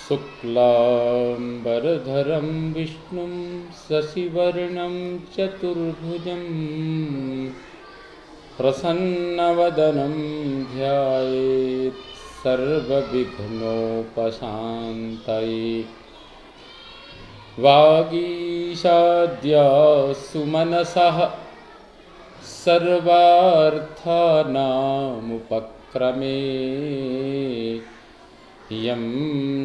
शुक्लांबरधरं विष्णुं शशिवर्णं चतुर्भुजं प्रसन्नवदनं ध्यायेत् सर्वविघ्नोपशान्तये। वागीशाद्या सुमनसः सर्वार्थानामुपक्रमे यं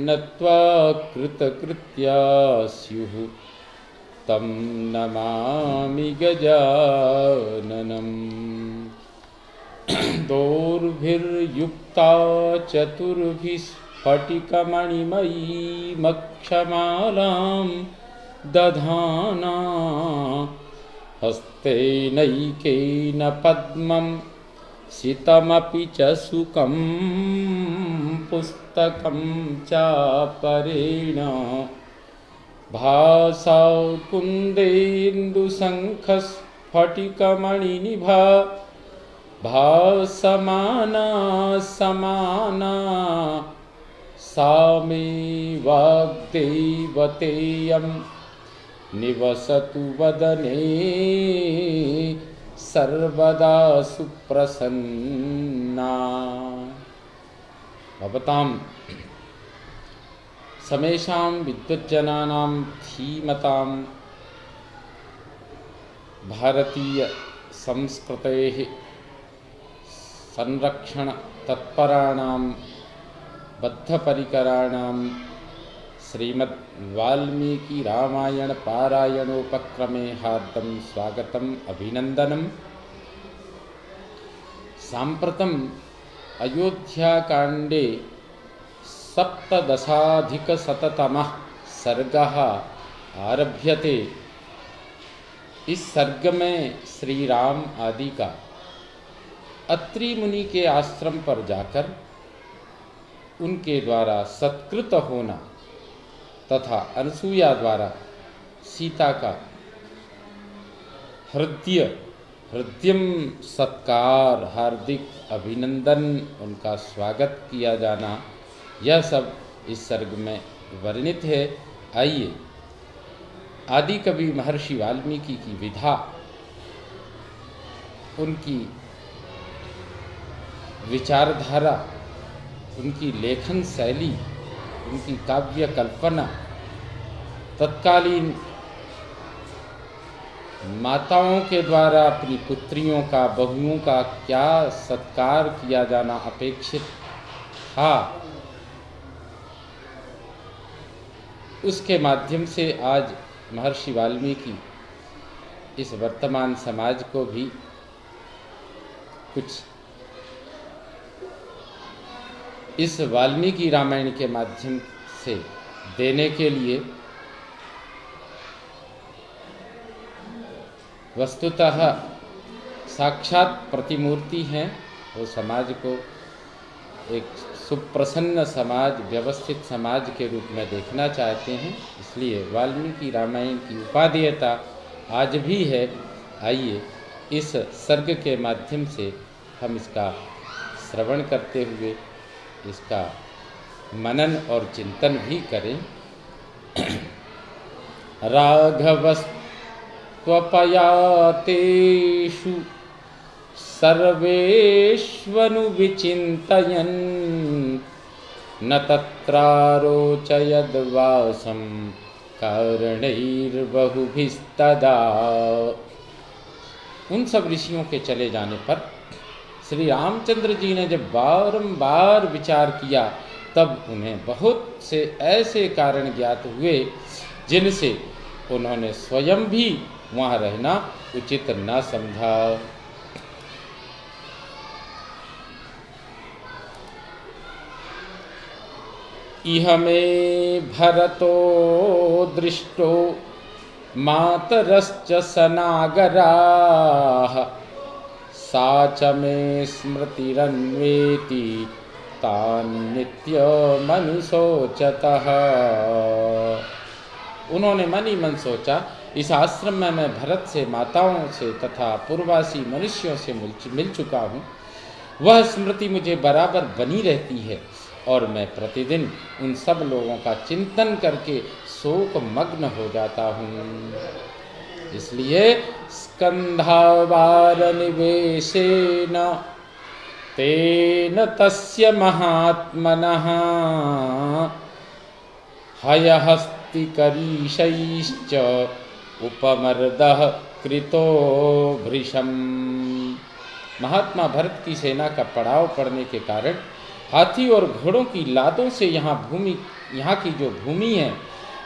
नत्वा कृतकृत्या स्युः तं नमामि गजाननम्। दोर्भिर्युक्ता चतुर्भिस्फटिकमणिमयीमक्षमालां दधाना हस्तेनैकेन पद्मं सितमपि च सुकं पुस्तकं चापरेण भासा कुन्देन्दुशङ्खस्फटिकमणिनिभा भासमाना समाना सा मे वाग्देवतेयं निवसतु वदने सर्वदा सुप्रसन्ना। भवतां समेषां विद्वज्जनानां धीमतां भारतीय संस्कृतेः संरक्षण तत्पराणां बद्धपरिकराणां श्रीमद् वाल्मीकि रामायण पारायणोपक्रमे हार्दं स्वागतम् अभिनन्दनम्। साम्प्रतम् अयोध्याकाण्डे सप्तदशाधिकशततमः सर्गः आरभ्यते। इस सर्ग में श्री राम आदि का अत्रि मुनि के आश्रम पर जाकर उनके द्वारा सत्कृत होना तथा अनसूया द्वारा सीता का हृदयम सत्कार, हार्दिक अभिनंदन, उनका स्वागत किया जाना, यह सब इस सर्ग में वर्णित है। आइए आदि कवि महर्षि वाल्मीकि की विधा, उनकी विचारधारा, उनकी लेखन शैली, उनकी काव्य कल्पना, तत्कालीन माताओं के द्वारा अपनी पुत्रियों का, बहुओं का क्या सत्कार किया जाना अपेक्षित था, उसके माध्यम से आज महर्षि वाल्मीकि इस वर्तमान समाज को भी कुछ इस वाल्मीकि रामायण के माध्यम से देने के लिए वस्तुतः साक्षात प्रतिमूर्ति हैं। वो समाज को एक सुप्रसन्न समाज, व्यवस्थित समाज के रूप में देखना चाहते हैं, इसलिए वाल्मीकि रामायण की उपादेयता आज भी है। आइए इस सर्ग के माध्यम से हम इसका श्रवण करते हुए इसका मनन और चिंतन भी करें। राघवस्त्वपयातेषु सर्वेष्वनुविचिन्तयन् न तत्रारोचयद्वासं कारणैर्बहुभिस्तदा। उन सब ऋषियों के चले जाने पर श्री रामचंद्र जी ने जब बारंबार विचार किया, तब उन्हें बहुत से ऐसे कारण ज्ञात हुए जिनसे उन्होंने स्वयं भी वहाँ रहना उचित न समझा। इह मे भरतो दृष्टो मातरश्च सनागराः सा च मे स्मृतिरन्वेति तान् नित्यमनुशोचतः। उन्होंने मन ही मन सोचा, इस आश्रम में मैं भरत से, माताओं से तथा पूर्ववासी मनुष्यों से मिल चुका हूँ। वह स्मृति मुझे बराबर बनी रहती है और मैं प्रतिदिन उन सब लोगों का चिंतन करके शोक मग्न हो जाता हूँ। इसलिए स्कंधावार निवेशेन तेन तस्य महात्मनः हयहस्ति करीशैश्च उपमर्दः कृतो भृशम्। महात्मा भरत की सेना का पड़ाव पड़ने के कारण हाथी और घोड़ों की लादों से यहाँ की जो भूमि है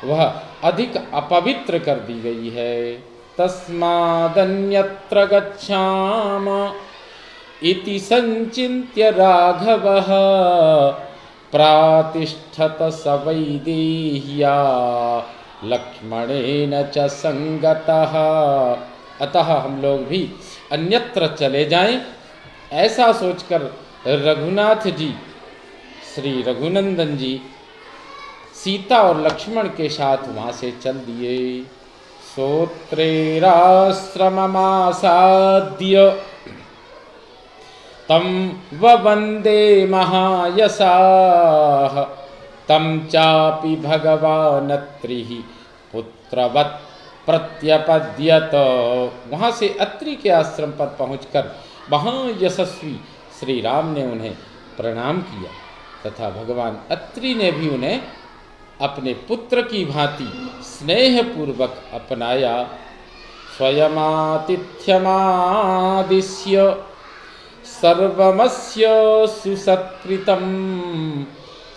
वह अधिक अपवित्र कर दी गई है। तस्मादन्यत्र गच्छाम इति संचिन्त्य राघवः प्रातिष्ठत स वैदेह्या लक्ष्मणेन च संगतः। अतः हम लोग भी अन्यत्र चले जाएं, ऐसा सोचकर रघुनाथ जी, श्री रघुनंदन जी सीता और लक्ष्मण के साथ वहाँ से चल दिए। सोत्रेराश्रममासाद्य तं ववन्दे महायशाः तं चापि भगवानत्रिः पुत्रवत् प्रत्यपद्यत। वहाँ से अत्रि के आश्रम पर पहुंचकर महायशस्वी श्री राम ने उन्हें प्रणाम किया तथा भगवान अत्रि ने भी उन्हें अपने पुत्र की भांति स्नेहपूर्वक अपनाया। स्वयमातिथ्यमादिश्य सर्वमस्य सुसत्कृतं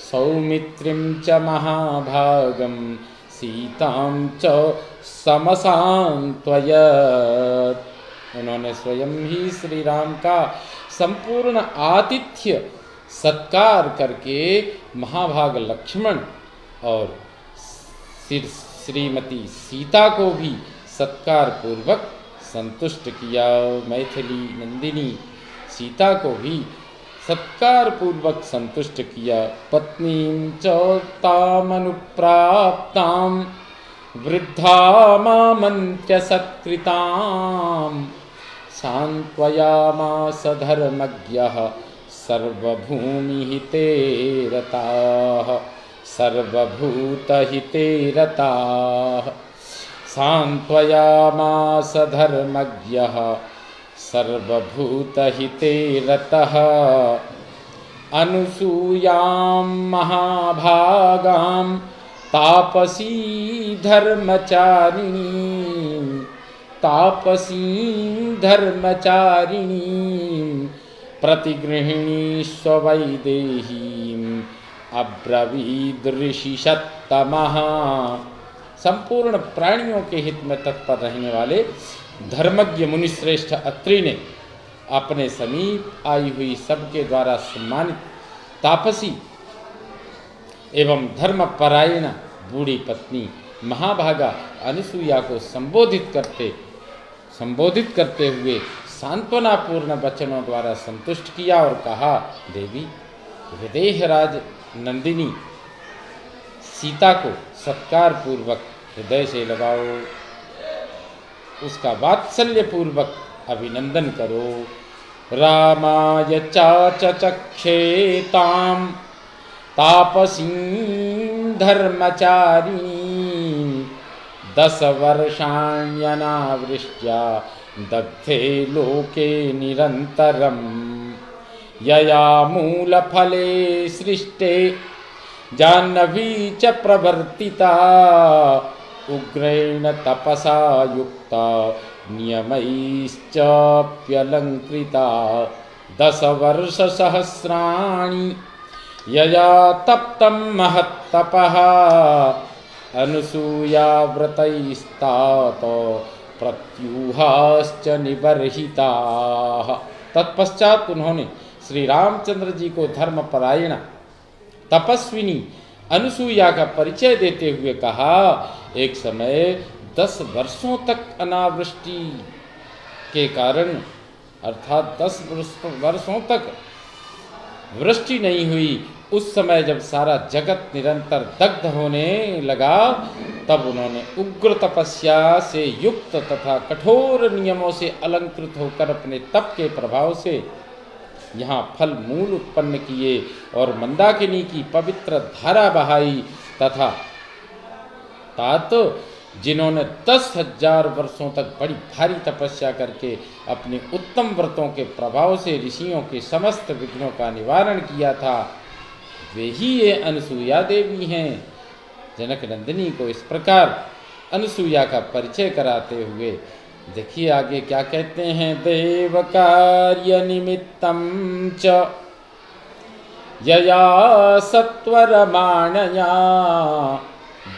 सौमित्रिं च महाभागं सीतां च समसान्त्वयत्। उन्होंने स्वयं ही श्री राम का संपूर्ण आतिथ्य सत्कार करके महाभाग लक्ष्मण और श्रीमती सीता को भी सत्कार पूर्वक संतुष्ट किया। मैथिली नंदिनी सीता को भी सत्कार पूर्वक संतुष्ट किया। पत्नीं च तामनुप्राप्तां वृद्धामामन्त्य सत्कृतां सान्त्वयामास धर्मज्ञः सर्वभूमिहिते रताः सर्वभूतहिते रताः। सान्त्वयामास धर्मज्ञः सर्वभूतहिते रतः। अनुसूयां महाभागां तापसी धर्मचारिणीं प्रतिगृहिणी स्ववैदेहीं अब्रवीदृषिषत्तमः। संपूर्ण प्राणियों के हित में तत्पर रहने वाले धर्मज्ञ मुनिश्रेष्ठ अत्रि ने अपने समीप आई हुई सबके द्वारा सम्मानित तापसी एवं धर्मपरायण बूढ़ी पत्नी महाभागा अनुसूया को संबोधित करते हुए सांत्वनापूर्ण वचनों द्वारा संतुष्ट किया और कहा, देवी विदेहराज नंदिनी सीता को सत्कार पूर्वक हृदय से लगाओ, उसका वात्सल्य पूर्वक अभिनंदन करो। रामाय चाचचक्षेतां तापसीं धर्मचारिणीं 10 वर्षाण्यनावृष्ट्या दग्धे लोके निरन्तरम् यया मूलफले सृष्टे जाह्नवी च प्रवर्तिता उग्रेण तपसा युक्ता नियमैश्चाप्यलङ्कृता 10 वर्षसहस्राणि यया तप्तं महत्तपः अनुसूया व्रतैस्तात प्रत्यूहाश्च निबर्हिताः। तत्पश्चात उन्होंने श्री रामचंद्र जी को धर्मपरायण तपस्विनी अनुसूया का परिचय देते हुए कहा, एक समय 10 वर्षों तक अनावृष्टि के कारण अर्थात 10 वर्षों तक वृष्टि नहीं हुई उस समय जब सारा जगत निरंतर दग्ध होने लगा, तब उन्होंने उग्र तपस्या से युक्त तथा कठोर नियमों से अलंकृत होकर अपने तप के प्रभाव से यहाँ फल मूल उत्पन्न किए और मंदाकिनी की पवित्र धारा बहाई, तथा तात जिन्होंने 10,000 वर्षों तक बड़ी भारी तपस्या करके अपने उत्तम व्रतों के प्रभाव से ऋषियों के समस्त विघ्नों का निवारण किया था, वे ही ये अनसुईया देवी हैं। जनक नंदिनी को इस प्रकार अनसुईया का परिचय कराते हुए देखिए आगे क्या कहते हैं। देव कार्य निमित्तम च यया सत्वरमाणया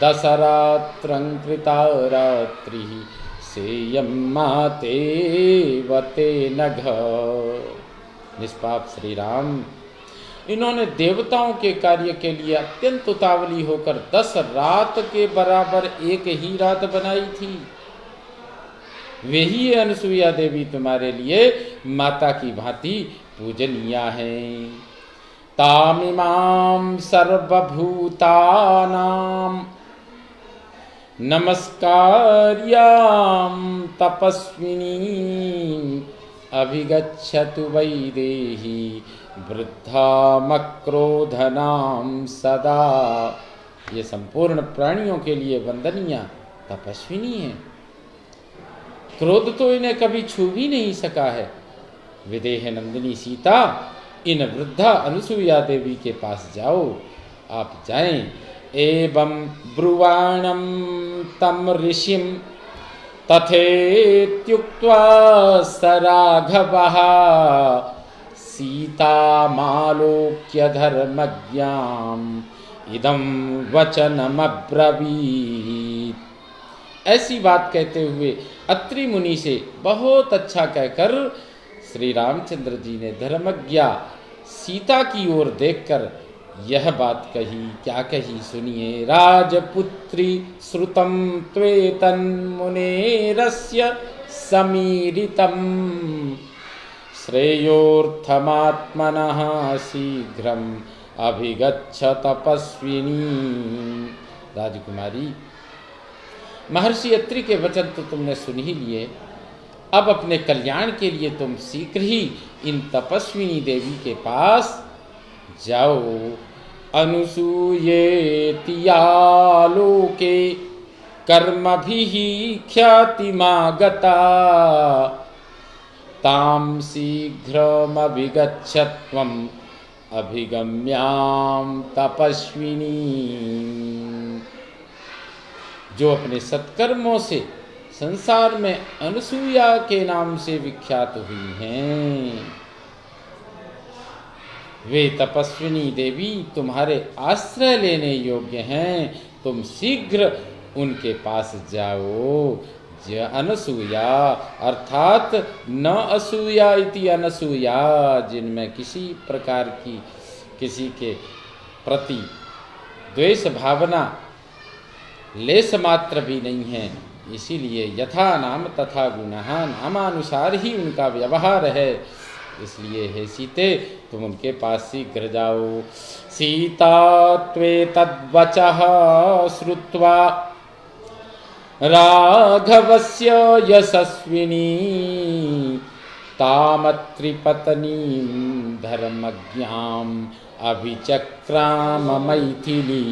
दशरात्रं कृता रात्रिः सेयं माते वते नघ। निष्पाप श्री राम, इन्होंने देवताओं के कार्य के लिए अत्यंत उतावली होकर 10 रात के बराबर एक ही रात बनाई थी। वे ही अनसुईया देवी तुम्हारे लिए माता की भांति पूजनीय हैं। तामिमां सर्वभूतानां नमस्कार्यां तपस्विनी अभिगच्छतु वैदेही वृद्धामक्रोधनां सदा। ये संपूर्ण प्राणियों के लिए वंदनीय तपस्विनी है। क्रोध तो इन्हें कभी छू भी नहीं सका है। विदेह नंदिनी सीता, इन वृद्धा अनसुईया देवी के पास जाओ, आप जाएं। एवं ब्रुवाणं तम ऋषिं तथेत्युक्त्वा स राघवः सीतामालोक्य धर्मज्ञाम् इदं वचनमब्रवीत्। ऐसी बात कहते हुए अत्रि मुनि से बहुत अच्छा कहकर श्री रामचंद्र जी ने धर्मज्ञा सीता की ओर देखकर यह बात कही। क्या कही सुनिए। राजपुत्री श्रुतं त्वेतन्मुनेरस्य समीरितं श्रेयोर्थमात्मनः शीघ्रम् अभिगच्छ तपस्विनी। राजकुमारी, महर्षि अत्रि के वचन तो तुमने सुन ही लिए। अब अपने कल्याण के लिए तुम शीघ्र ही इन तपस्विनी देवी के पास जाओ। अनुसूयेति या लोके कर्मभिः ख्यातिमागता तां शीघ्रमभिगच्छ त्वम् अभिगम्यां तपस्विनी। जो अपने सत्कर्मों से संसार में अनसुईया के नाम से विख्यात हुई हैं, वे तपस्विनी देवी तुम्हारे आश्रय लेने योग्य हैं। तुम शीघ्र उनके पास जाओ। ज अनसूया अर्थात न असूया इति अनसूया, जिनमें किसी प्रकार की किसी के प्रति द्वेष भावना लेस मात्र भी नहीं है। इसीलिए यथा नाम तथा गुणः, नामानुसार ही उनका व्यवहार है। इसलिए हे सीते, तुम उनके पास शीघ्र जाओ। सीता त्वे तद्वचः श्रुत्वा राघवस्य यशस्विनी तामत्रिपत्नीं धर्मज्ञाम् अभिचक्राम मैथिली।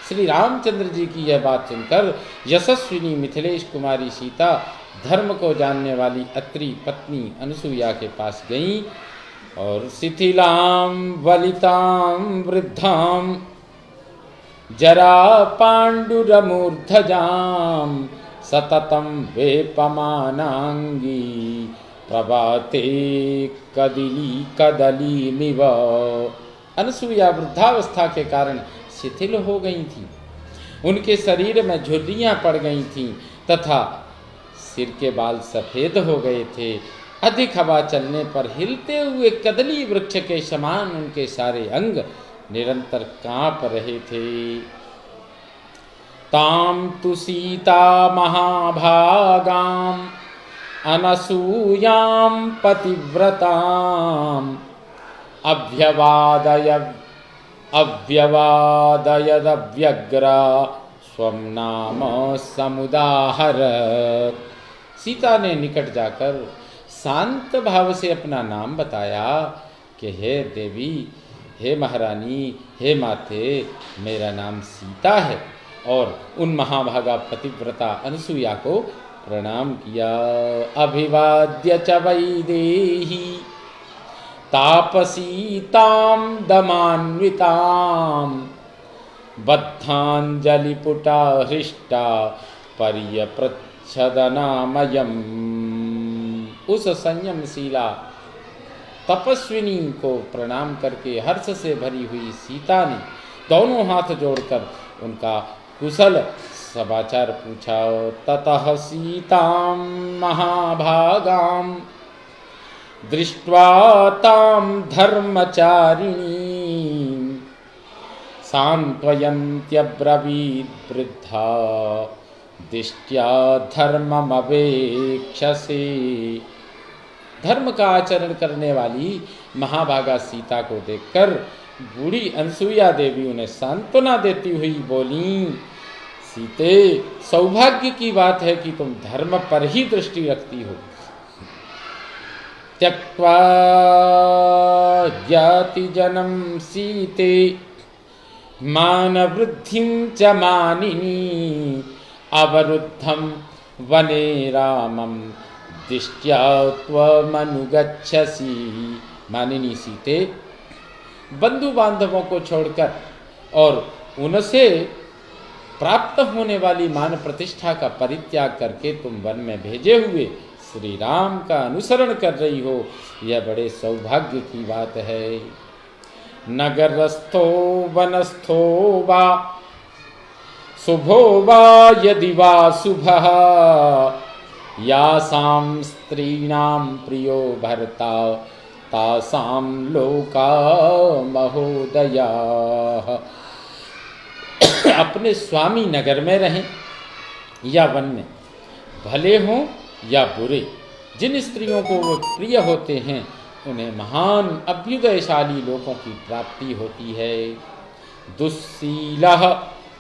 श्री रामचंद्र जी की यह बात सुनकर यशस्विनी मिथिलेश कुमारी सीता धर्म को जानने वाली अत्रि पत्नी अनसुईया के पास गईं और शिथिलां वलितां वृद्धां जरा पाण्डुरमूर्धजां सततं वेपमानांगी प्रभाते कदली कदलीमिव। अनसुईया वृद्धावस्था के कारण शिथिल हो गई थी। उनके शरीर में झुर्रियां पड़ गई थीं तथा सिर के बाल सफेद हो गए थे। अधिक हवा चलने पर हिलते हुए कदली वृक्ष के समान उनके सारे अंग निरंतर कांप रहे थे। ताम तु सीता महाभागाम अनसूयां पतिव्रताम अभ्यवादय अव्यवादयदव्यग्रा स्वम नाम समुदाहरत। सीता ने निकट जाकर शांत भाव से अपना नाम बताया कि हे देवी, हे महारानी, हे माते, मेरा नाम सीता है, और उन महाभागा पतिव्रता अनसुया को प्रणाम किया। अभिवाद्य च वैदेही तापसीतां दमान्वितां बद्धांजलिपुटा हृष्टा पर्यप्रच्छदनामयम्। उस संयमशीला तपस्विनी को प्रणाम करके हर्ष से भरी हुई सीता ने दोनों हाथ जोड़कर उनका कुशल समाचार पूछा। ततः सीतां महाभागां दृष्ट्वा तां धर्मचारिणीं सान्त्वयन्त्यब्रवीत् वृद्धा दिष्ट्या धर्ममवेक्षसे। धर्म का आचरण करने वाली महाभागा सीता को देखकर बूढ़ी अनसुईया देवी उन्हें सांत्वना देती हुई बोली, सीते, सौभाग्य की बात है कि तुम धर्म पर ही दृष्टि रखती हो। त्यक्त्वा ज्ञाति जनम सीते मान वृद्धिं च मानिनी अवरुद्धं वने रामं दिष्ट्या त्वमनुगच्छसि। मानिनी सीते, बंधु बांधवों को छोड़कर और उनसे प्राप्त होने वाली मान प्रतिष्ठा का परित्याग करके तुम वन में भेजे हुए श्री राम का अनुसरण कर रही हो, यह बड़े सौभाग्य की बात है। नगरस्थो वनस्थो वा शुभो वा यदि वा शुभः यासां स्त्रीणां प्रियो भर्ता तासां लोका महोदयाः। अपने स्वामी नगर में रहें या वन में, भले हों या बुरे, जिन स्त्रियों को वो प्रिय होते हैं उन्हें महान अभ्युदयशाली लोगों की प्राप्ति होती है। दुस्सीलः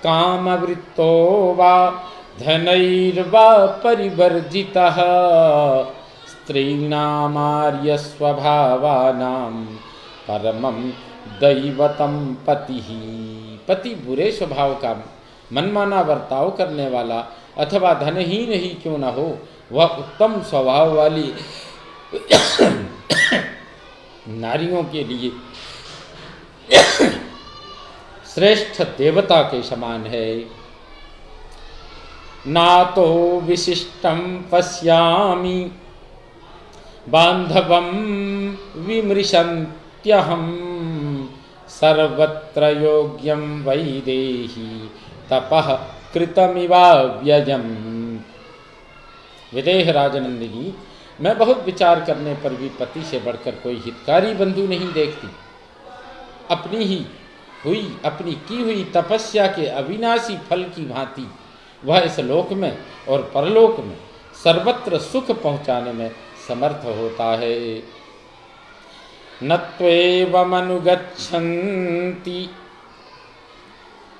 कामवृत्तो वा धनैर्वा परिवर्जितः स्त्रीणामार्य स्वभावानां परमं दैवतं पतिः। पति बुरे स्वभाव का मनमाना बर्ताव करने वाला अथवा धनहीन ही क्यों न हो, वह उत्तम स्वभाव वाली नारियों के लिए श्रेष्ठ देवता के समान है। नातो विशिष्टं पश्यामि बांधवं विमृशन्त्यहं सर्वत्र योग्यं वैदेही तपः कृतमिवाव्ययम्। विदेह राजनंदिनी, मैं बहुत विचार करने पर भी पति से बढ़कर कोई हितकारी बंधु नहीं देखती। अपनी की हुई तपस्या के अविनाशी फल की भांति वह इस लोक में और परलोक में सर्वत्र सुख पहुंचाने में समर्थ होता है। नत्वेवमनुगच्छन्ति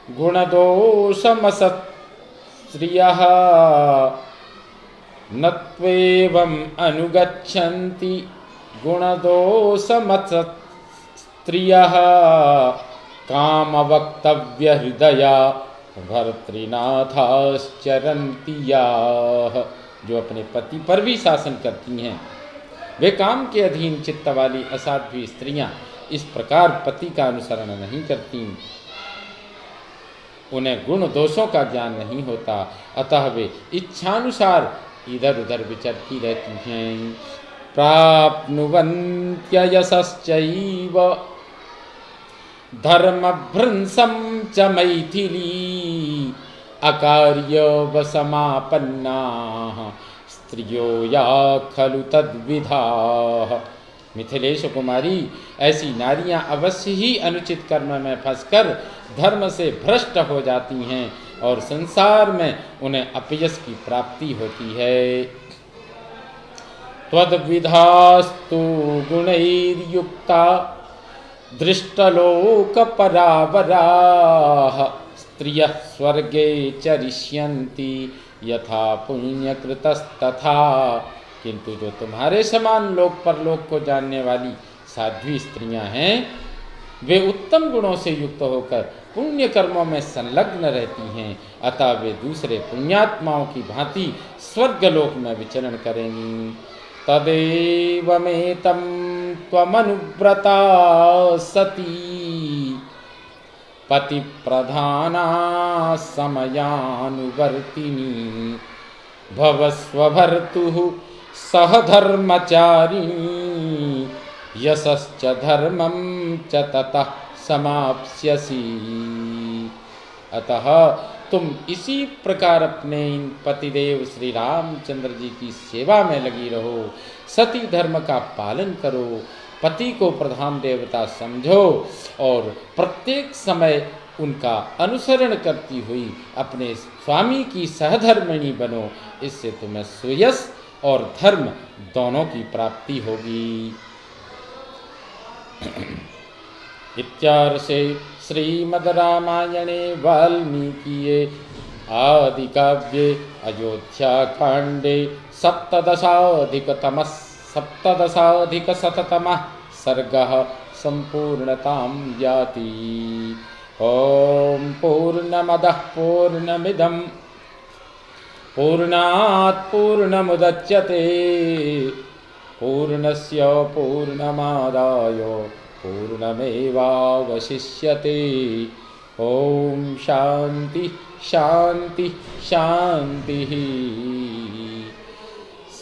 गुणदोषमसत्स्त्रियः नत्वेवम् अनुगच्छन्ति गुणदोषमसत्स्त्रियः कामवक्तव्यहृदया भर्तृनाथाश्चरन्ति याः। जो अपने पति पर भी शासन करती हैं, वे काम के अधीन चित्त वाली असाध्वी स्त्रियां इस प्रकार पति का अनुसरण नहीं करती। उन्हें गुण दोषों का ज्ञान नहीं होता, अतः वे इच्छानुसार इधर उधर विचरती रहती हैं। प्राप्नुवन्त्ययशश्चैव धर्मभ्रंशं च मैथिली अकार्यवसमापन्नाः स्त्रियो या खलु तद्विधाः। मिथिलेश कुमारी, ऐसी नारियां अवश्य ही अनुचित कर्म में फंसकर धर्म से भ्रष्ट हो जाती हैं और संसार में उन्हें अपयश की प्राप्ति होती है। त्वद्विधास्तु गुणैर्युक्ता दृष्टलोकपरावराः स्त्रियः स्वर्गे चरिष्यन्ति यथा पुण्यकृतस्तथा। किंतु जो तुम्हारे समान लोक परलोक को जानने वाली साध्वी स्त्रियां हैं, वे उत्तम गुणों से युक्त होकर पुण्य कर्मों में संलग्न रहती हैं, अतः वे दूसरे पुण्यात्माओं की भांति स्वर्गलोक में विचरण करेंगी। तदेवमेतं त्वमनुव्रता सती पतिप्रधाना समयानुवर्तिनी भवस्वभर्तुः सहधर्मचारिणी यशश्च धर्मं च ततः समाप्स्यसि। अतः तुम इसी प्रकार अपने इन पतिदेव श्री रामचंद्र जी की सेवा में लगी रहो, सती धर्म का पालन करो, पति को प्रधान देवता समझो और प्रत्येक समय उनका अनुसरण करती हुई अपने स्वामी की सहधर्मिणी बनो। इससे तुम्हें सुयश और धर्म दोनों की प्राप्ति होगी। इत्यार्षे श्रीमद् रामायणे वाल्मीकिये आदि काव्ये अयोध्याकाण्डे सप्तदशाधिकशततमः सर्गः सम्पूर्णतां याति। ॐ पूर्णमदः पूर्णमिदं पूर्णात् पूर्णमुदच्यते पूर्णस्य पूर्णमादाय पूर्णमेवावशिष्यते। ॐ शान्ति शान्ति शान्तिः।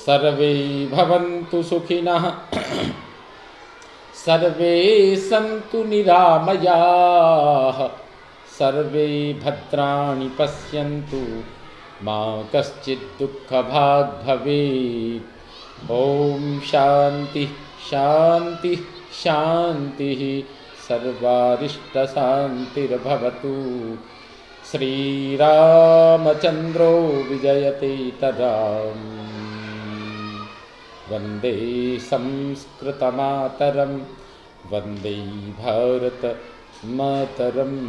सर्वे भवन्तु सुखिनः सर्वे सन्तु निरामयाः सर्वे भद्राणि पश्यन्तु मा कश्चित् दुःखभाग् भवेत्। ॐ शान्ति शान्ति शान्तिः। सर्वारिष्टशान्तिर्भवतु। श्रीरामचन्द्रो विजयते तदाम्। वन्दे संस्कृतमातरं वन्दे भारतमातरम्।